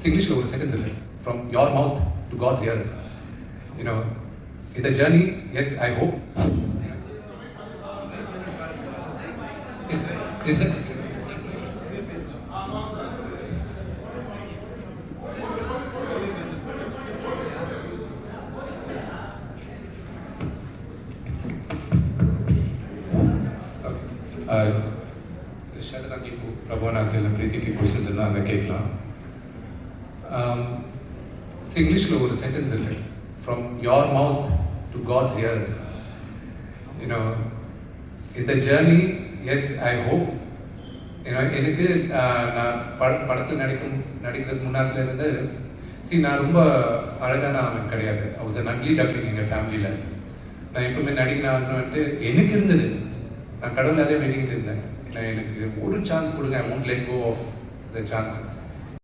இங்கிலீஷில் ஒரு சென்டென்ஸ் இல்லை, from your mouth to God's ears. You know இந்த journey, yes I hope. Is it? ஷரதாக்கி பிரபுனாக்கில் பிரீத்திக்கு கொஸ்டின்ஸ் எல்லாம் அங்கே கேட்கலாம். இங்கிலீஷில் ஒரு சென்டென்ஸ் இல்லை, from your mouth to God's ears. You know இந்த ஜேர்னி, எஸ் ஐ ஹோப். ஏன்னா எனக்கு நான் படத்தில் நடிக்கிறதுக்கு முன்னாடிலேருந்து நான் ரொம்ப அழகான அவன் கிடையாது. I was an ugly duckling எங்கள் ஃபேமிலியில். நான் எப்பவுமே நடிக்கணும்னுட்டு எனக்கு இருந்தது. நான் கடவுளாலே வேண்டிக்கிட்டு இருந்தேன், ஏன்னா எனக்கு ஒரு சான்ஸ் கொடுங்க, I won't let go of the chance.